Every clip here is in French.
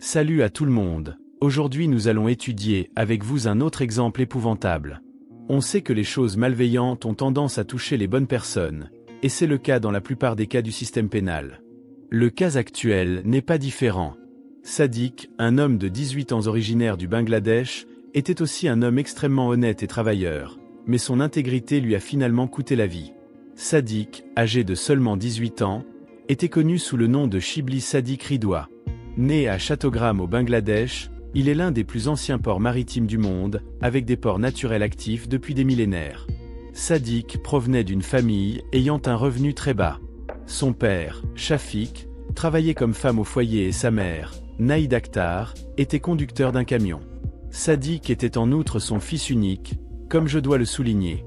Salut à tout le monde. Aujourd'hui nous allons étudier avec vous un autre exemple épouvantable. On sait que les choses malveillantes ont tendance à toucher les bonnes personnes, et c'est le cas dans la plupart des cas du système pénal. Le cas actuel n'est pas différent. Sadiq, un homme de 18 ans originaire du Bangladesh, était aussi un homme extrêmement honnête et travailleur, mais son intégrité lui a finalement coûté la vie. Sadiq, âgé de seulement 18 ans, était connu sous le nom de Shibli Sadiq Ridwa. Né à Chattogram au Bangladesh, il est l'un des plus anciens ports maritimes du monde, avec des ports naturels actifs depuis des millénaires. Sadiq provenait d'une famille ayant un revenu très bas. Son père, Shafiq, travaillait comme femme au foyer et sa mère, Naïd Akhtar, était conducteur d'un camion. Sadiq était en outre son fils unique, comme je dois le souligner.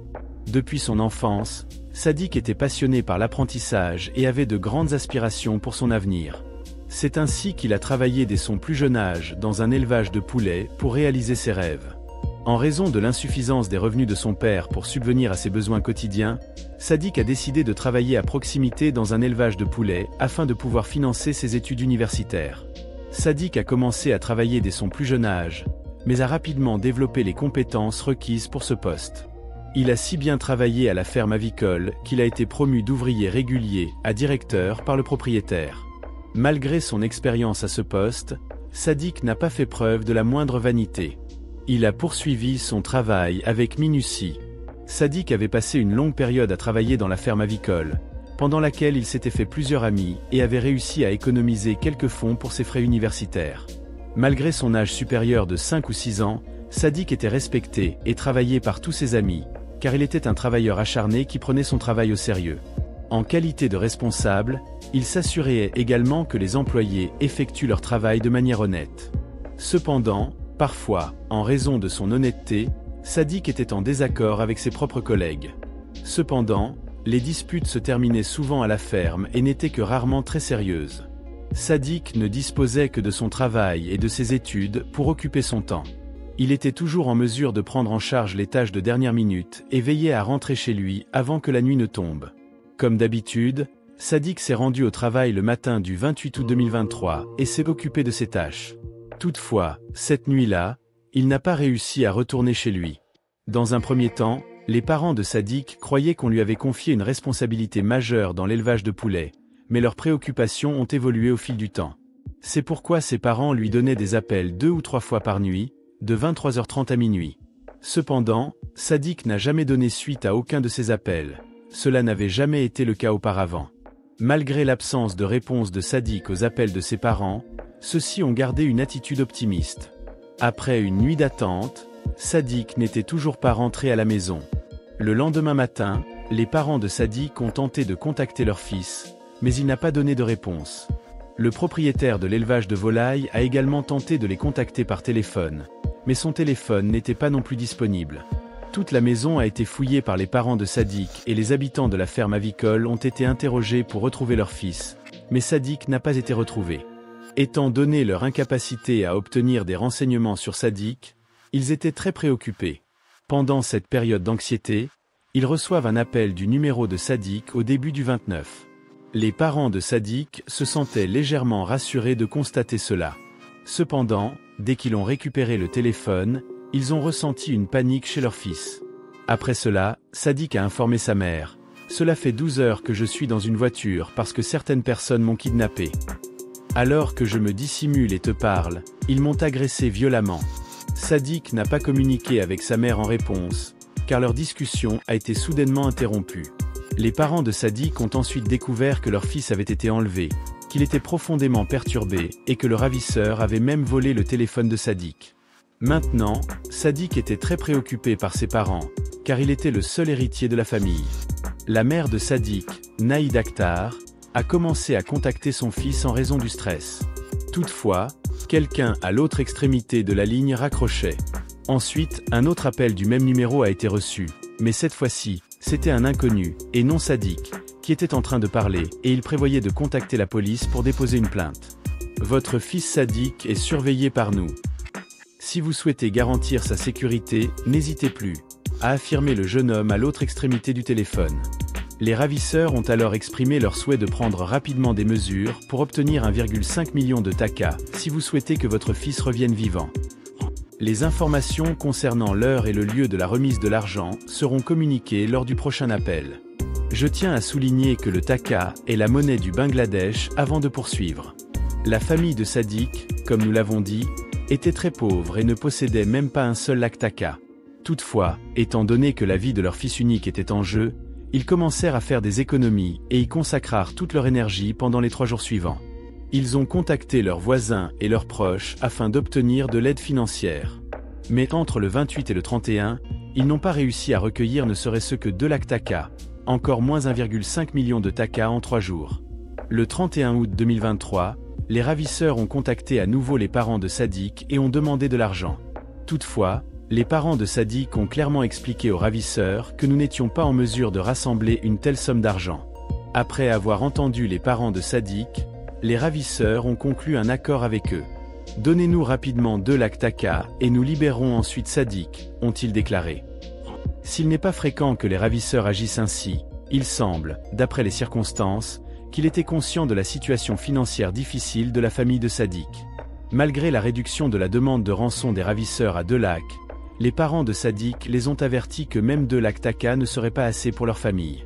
Depuis son enfance, Sadiq était passionné par l'apprentissage et avait de grandes aspirations pour son avenir. C'est ainsi qu'il a travaillé dès son plus jeune âge dans un élevage de poulets pour réaliser ses rêves. En raison de l'insuffisance des revenus de son père pour subvenir à ses besoins quotidiens, Sadiq a décidé de travailler à proximité dans un élevage de poulets afin de pouvoir financer ses études universitaires. Sadiq a commencé à travailler dès son plus jeune âge, mais a rapidement développé les compétences requises pour ce poste. Il a si bien travaillé à la ferme avicole qu'il a été promu d'ouvrier régulier à directeur par le propriétaire. Malgré son expérience à ce poste, Sadiq n'a pas fait preuve de la moindre vanité. Il a poursuivi son travail avec minutie. Sadiq avait passé une longue période à travailler dans la ferme avicole, pendant laquelle il s'était fait plusieurs amis et avait réussi à économiser quelques fonds pour ses frais universitaires. Malgré son âge supérieur de 5 ou 6 ans, Sadiq était respecté et travaillé par tous ses amis, car il était un travailleur acharné qui prenait son travail au sérieux. En qualité de responsable, il s'assurait également que les employés effectuent leur travail de manière honnête. Cependant, parfois, en raison de son honnêteté, Sadiq était en désaccord avec ses propres collègues. Cependant, les disputes se terminaient souvent à la ferme et n'étaient que rarement très sérieuses. Sadiq ne disposait que de son travail et de ses études pour occuper son temps. Il était toujours en mesure de prendre en charge les tâches de dernière minute et veillait à rentrer chez lui avant que la nuit ne tombe. Comme d'habitude, Sadiq s'est rendu au travail le matin du 28 août 2023 et s'est occupé de ses tâches. Toutefois, cette nuit-là, il n'a pas réussi à retourner chez lui. Dans un premier temps, les parents de Sadiq croyaient qu'on lui avait confié une responsabilité majeure dans l'élevage de poulets, mais leurs préoccupations ont évolué au fil du temps. C'est pourquoi ses parents lui donnaient des appels 2 ou 3 fois par nuit, de 23h30 à minuit. Cependant, Sadiq n'a jamais donné suite à aucun de ces appels. Cela n'avait jamais été le cas auparavant. Malgré l'absence de réponse de Sadiq aux appels de ses parents, ceux-ci ont gardé une attitude optimiste. Après une nuit d'attente, Sadiq n'était toujours pas rentré à la maison. Le lendemain matin, les parents de Sadiq ont tenté de contacter leur fils, mais il n'a pas donné de réponse. Le propriétaire de l'élevage de volailles a également tenté de les contacter par téléphone, mais son téléphone n'était pas non plus disponible. Toute la maison a été fouillée par les parents de Sadiq et les habitants de la ferme avicole ont été interrogés pour retrouver leur fils, mais Sadiq n'a pas été retrouvé. Étant donné leur incapacité à obtenir des renseignements sur Sadiq, ils étaient très préoccupés. Pendant cette période d'anxiété, ils reçoivent un appel du numéro de Sadiq au début du 29. Les parents de Sadiq se sentaient légèrement rassurés de constater cela. Cependant, dès qu'ils ont récupéré le téléphone, ils ont ressenti une panique chez leur fils. Après cela, Sadiq a informé sa mère. « Cela fait 12 heures que je suis dans une voiture parce que certaines personnes m'ont kidnappé. Alors que je me dissimule et te parle, ils m'ont agressé violemment. » Sadiq n'a pas communiqué avec sa mère en réponse, car leur discussion a été soudainement interrompue. Les parents de Sadiq ont ensuite découvert que leur fils avait été enlevé, qu'il était profondément perturbé et que le ravisseur avait même volé le téléphone de Sadiq. Maintenant, Sadiq était très préoccupé par ses parents, car il était le seul héritier de la famille. La mère de Sadiq, Naïd Akhtar, a commencé à contacter son fils en raison du stress. Toutefois, quelqu'un à l'autre extrémité de la ligne raccrochait. Ensuite, un autre appel du même numéro a été reçu, mais cette fois-ci, c'était un inconnu, et non Sadiq, qui était en train de parler, et il prévoyait de contacter la police pour déposer une plainte. Votre fils Sadiq est surveillé par nous. Si vous souhaitez garantir sa sécurité, n'hésitez plus, a affirmé le jeune homme à l'autre extrémité du téléphone. Les ravisseurs ont alors exprimé leur souhait de prendre rapidement des mesures pour obtenir 1,5 million de taka, si vous souhaitez que votre fils revienne vivant. Les informations concernant l'heure et le lieu de la remise de l'argent seront communiquées lors du prochain appel. Je tiens à souligner que le taka est la monnaie du Bangladesh avant de poursuivre. La famille de Sadiq, comme nous l'avons dit, était très pauvre et ne possédait même pas un seul lakh taka. Toutefois, étant donné que la vie de leur fils unique était en jeu, ils commencèrent à faire des économies et y consacrèrent toute leur énergie pendant les 3 jours suivants. Ils ont contacté leurs voisins et leurs proches afin d'obtenir de l'aide financière. Mais entre le 28 et le 31, ils n'ont pas réussi à recueillir ne serait-ce que 2 lakhs taka, encore moins 1,5 million de taka en 3 jours. Le 31 août 2023, les ravisseurs ont contacté à nouveau les parents de Sadiq et ont demandé de l'argent. Toutefois, les parents de Sadiq ont clairement expliqué aux ravisseurs que nous n'étions pas en mesure de rassembler une telle somme d'argent. Après avoir entendu les parents de Sadiq, les ravisseurs ont conclu un accord avec eux. « Donnez-nous rapidement 2 lakhs taka et nous libérerons ensuite Sadiq », ont-ils déclaré. S'il n'est pas fréquent que les ravisseurs agissent ainsi, il semble, d'après les circonstances, qu'il était conscient de la situation financière difficile de la famille de Sadiq. Malgré la réduction de la demande de rançon des ravisseurs à 2 lakhs, les parents de Sadiq les ont avertis que même 2 lakhs taka ne seraient pas assez pour leur famille.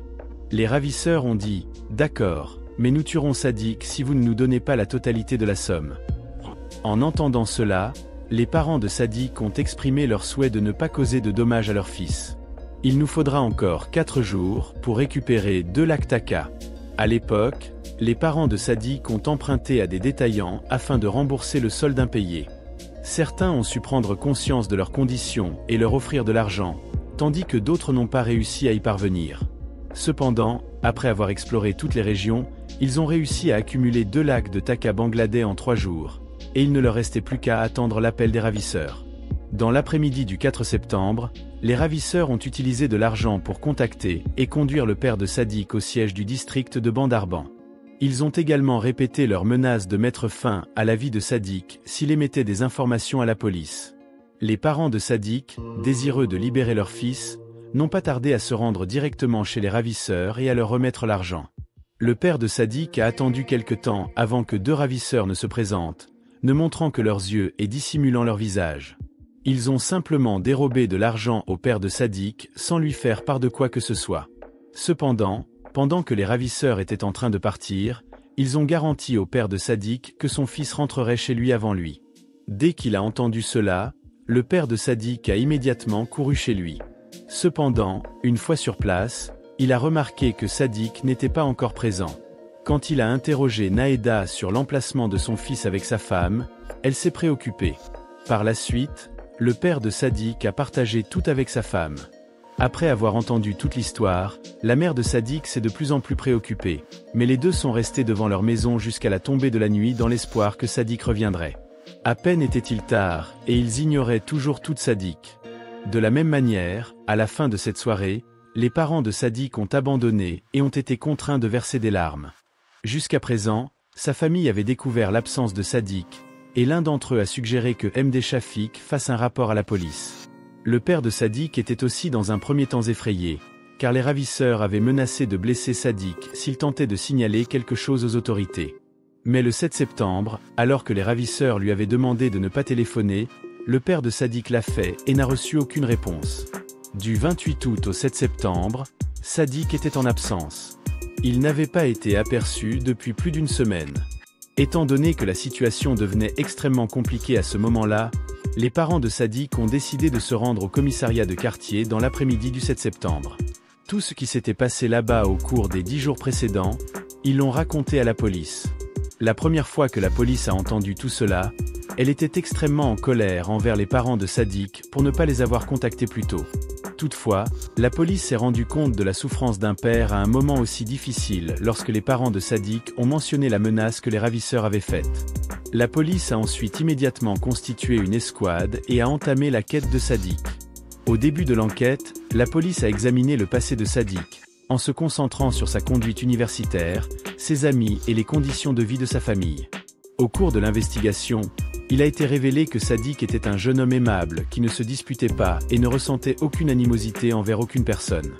Les ravisseurs ont dit « D'accord, mais nous tuerons Sadiq si vous ne nous donnez pas la totalité de la somme ». En entendant cela, les parents de Sadiq ont exprimé leur souhait de ne pas causer de dommages à leur fils. Il nous faudra encore 4 jours pour récupérer 2 lakhs taka. À l'époque, les parents de Sadiq ont emprunté à des détaillants afin de rembourser le solde impayé. Certains ont su prendre conscience de leurs conditions et leur offrir de l'argent, tandis que d'autres n'ont pas réussi à y parvenir. Cependant, après avoir exploré toutes les régions, ils ont réussi à accumuler 2 lakhs de taka bangladais en 3 jours, et il ne leur restait plus qu'à attendre l'appel des ravisseurs. Dans l'après-midi du 4 septembre, les ravisseurs ont utilisé de l'argent pour contacter et conduire le père de Sadiq au siège du district de Bandarban. Ils ont également répété leur menace de mettre fin à la vie de Sadiq s'il émettait des informations à la police. Les parents de Sadiq, désireux de libérer leur fils, n'ont pas tardé à se rendre directement chez les ravisseurs et à leur remettre l'argent. Le père de Sadiq a attendu quelque temps avant que 2 ravisseurs ne se présentent, ne montrant que leurs yeux et dissimulant leur visage. Ils ont simplement dérobé de l'argent au père de Sadiq sans lui faire part de quoi que ce soit. Cependant, pendant que les ravisseurs étaient en train de partir, ils ont garanti au père de Sadiq que son fils rentrerait chez lui avant lui. Dès qu'il a entendu cela, le père de Sadiq a immédiatement couru chez lui. Cependant, une fois sur place, il a remarqué que Sadiq n'était pas encore présent. Quand il a interrogé Naïda sur l'emplacement de son fils avec sa femme, elle s'est préoccupée. Par la suite, le père de Sadiq a partagé tout avec sa femme. Après avoir entendu toute l'histoire, la mère de Sadiq s'est de plus en plus préoccupée, mais les deux sont restés devant leur maison jusqu'à la tombée de la nuit dans l'espoir que Sadiq reviendrait. À peine était-il tard, et ils ignoraient toujours toute Sadiq. De la même manière, à la fin de cette soirée, les parents de Sadiq ont abandonné et ont été contraints de verser des larmes. Jusqu'à présent, sa famille avait découvert l'absence de Sadiq, et l'un d'entre eux a suggéré que MD Shafik fasse un rapport à la police. Le père de Sadiq était aussi dans un premier temps effrayé, car les ravisseurs avaient menacé de blesser Sadiq s'il tentait de signaler quelque chose aux autorités. Mais le 7 septembre, alors que les ravisseurs lui avaient demandé de ne pas téléphoner, le père de Sadiq l'a fait et n'a reçu aucune réponse. Du 28 août au 7 septembre, Sadiq était en absence. Il n'avait pas été aperçu depuis plus d'une semaine. Étant donné que la situation devenait extrêmement compliquée à ce moment-là, les parents de Sadiq ont décidé de se rendre au commissariat de quartier dans l'après-midi du 7 septembre. Tout ce qui s'était passé là-bas au cours des 10 jours précédents, ils l'ont raconté à la police. La première fois que la police a entendu tout cela, elle était extrêmement en colère envers les parents de Sadiq pour ne pas les avoir contactés plus tôt. Toutefois, la police s'est rendue compte de la souffrance d'un père à un moment aussi difficile lorsque les parents de Sadiq ont mentionné la menace que les ravisseurs avaient faite. La police a ensuite immédiatement constitué une escouade et a entamé la quête de Sadiq. Au début de l'enquête, la police a examiné le passé de Sadiq, en se concentrant sur sa conduite universitaire, ses amis et les conditions de vie de sa famille. Au cours de l'investigation, il a été révélé que Sadiq était un jeune homme aimable qui ne se disputait pas et ne ressentait aucune animosité envers aucune personne.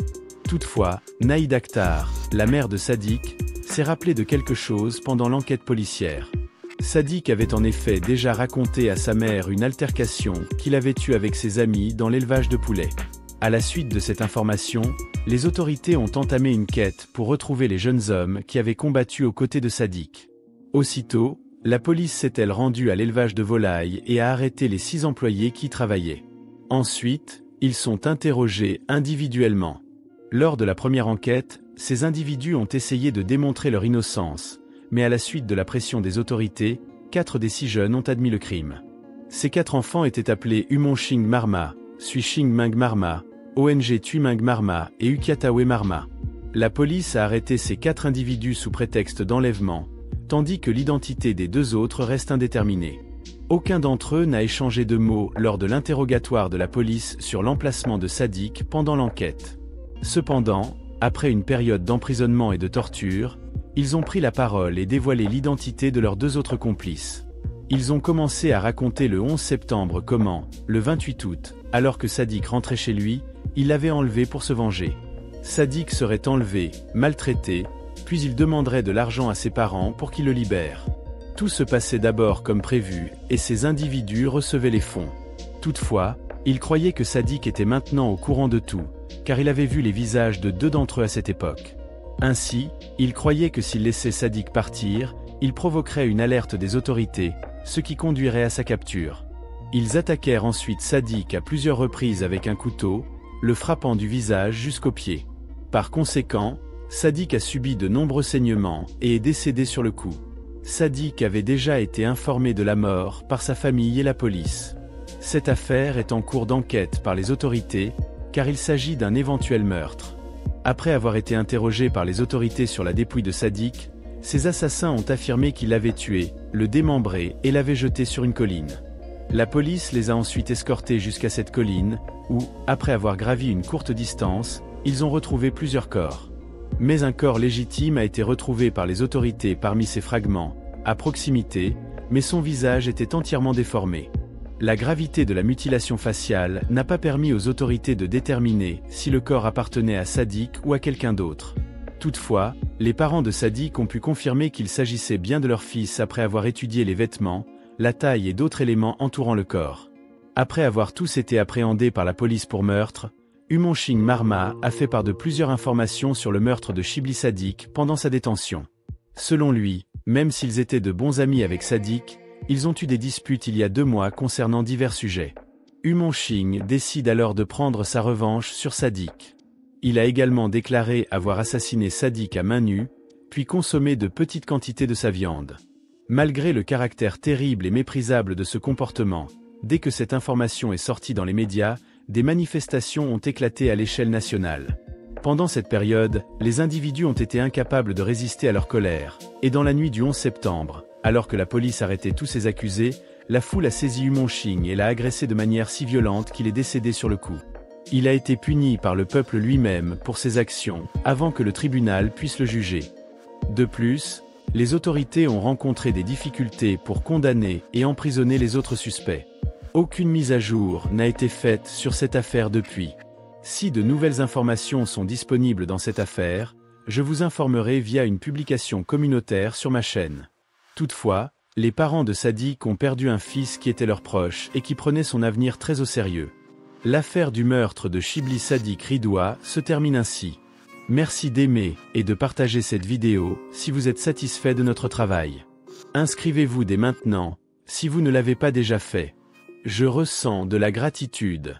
Toutefois, Naïd Akhtar, la mère de Sadiq, s'est rappelée de quelque chose pendant l'enquête policière. Sadiq avait en effet déjà raconté à sa mère une altercation qu'il avait eue avec ses amis dans l'élevage de poulets. À la suite de cette information, les autorités ont entamé une quête pour retrouver les jeunes hommes qui avaient combattu aux côtés de Sadiq. Aussitôt, la police s'est-elle rendue à l'élevage de volailles et a arrêté les 6 employés qui y travaillaient. Ensuite, ils sont interrogés individuellement. Lors de la première enquête, ces individus ont essayé de démontrer leur innocence, mais à la suite de la pression des autorités, 4 des 6 jeunes ont admis le crime. Ces 4 enfants étaient appelés Umonching Marma, Suiching Ming Marma, ONG Tuiming Marma et Ukiatawe Marma. La police a arrêté ces 4 individus sous prétexte d'enlèvement, tandis que l'identité des 2 autres reste indéterminée. Aucun d'entre eux n'a échangé de mots lors de l'interrogatoire de la police sur l'emplacement de Sadiq pendant l'enquête. Cependant, après une période d'emprisonnement et de torture, ils ont pris la parole et dévoilé l'identité de leurs 2 autres complices. Ils ont commencé à raconter le 11 septembre comment, le 28 août, alors que Sadiq rentrait chez lui, il l'avait enlevé pour se venger. Sadiq serait enlevé, maltraité, puis il demanderait de l'argent à ses parents pour qu'ils le libèrent. Tout se passait d'abord comme prévu, et ces individus recevaient les fonds. Toutefois, ils croyaient que Sadiq était maintenant au courant de tout, car il avait vu les visages de 2 d'entre eux à cette époque. Ainsi, ils croyaient que s'ils laissaient Sadiq partir, il provoquerait une alerte des autorités, ce qui conduirait à sa capture. Ils attaquèrent ensuite Sadiq à plusieurs reprises avec un couteau, le frappant du visage jusqu'aux pieds. Par conséquent, Sadiq a subi de nombreux saignements et est décédé sur le coup. Sadiq avait déjà été informé de la mort par sa famille et la police. Cette affaire est en cours d'enquête par les autorités, car il s'agit d'un éventuel meurtre. Après avoir été interrogé par les autorités sur la dépouille de Sadiq, ces assassins ont affirmé qu'ils l'avaient tué, le démembré et l'avaient jeté sur une colline. La police les a ensuite escortés jusqu'à cette colline, où, après avoir gravi une courte distance, ils ont retrouvé plusieurs corps. Mais un corps légitime a été retrouvé par les autorités parmi ces fragments, à proximité, mais son visage était entièrement déformé. La gravité de la mutilation faciale n'a pas permis aux autorités de déterminer si le corps appartenait à Sadiq ou à quelqu'un d'autre. Toutefois, les parents de Sadiq ont pu confirmer qu'il s'agissait bien de leur fils après avoir étudié les vêtements, la taille et d'autres éléments entourant le corps. Après avoir tous été appréhendés par la police pour meurtre, Umonching Marma a fait part de plusieurs informations sur le meurtre de Shibli Sadiq pendant sa détention. Selon lui, même s'ils étaient de bons amis avec Sadiq, ils ont eu des disputes il y a 2 mois concernant divers sujets. Umonching décide alors de prendre sa revanche sur Sadiq. Il a également déclaré avoir assassiné Sadiq à main nue, puis consommé de petites quantités de sa viande. Malgré le caractère terrible et méprisable de ce comportement, dès que cette information est sortie dans les médias, des manifestations ont éclaté à l'échelle nationale. Pendant cette période, les individus ont été incapables de résister à leur colère, et dans la nuit du 11 septembre, alors que la police arrêtait tous ses accusés, la foule a saisi Umonching et l'a agressé de manière si violente qu'il est décédé sur le coup. Il a été puni par le peuple lui-même pour ses actions, avant que le tribunal puisse le juger. De plus, les autorités ont rencontré des difficultés pour condamner et emprisonner les autres suspects. Aucune mise à jour n'a été faite sur cette affaire depuis. Si de nouvelles informations sont disponibles dans cette affaire, je vous informerai via une publication communautaire sur ma chaîne. Toutefois, les parents de Sadiq ont perdu un fils qui était leur proche et qui prenait son avenir très au sérieux. L'affaire du meurtre de Shibli Sadiq Ridoua se termine ainsi. Merci d'aimer et de partager cette vidéo si vous êtes satisfait de notre travail. Inscrivez-vous dès maintenant, si vous ne l'avez pas déjà fait. Je ressens de la gratitude.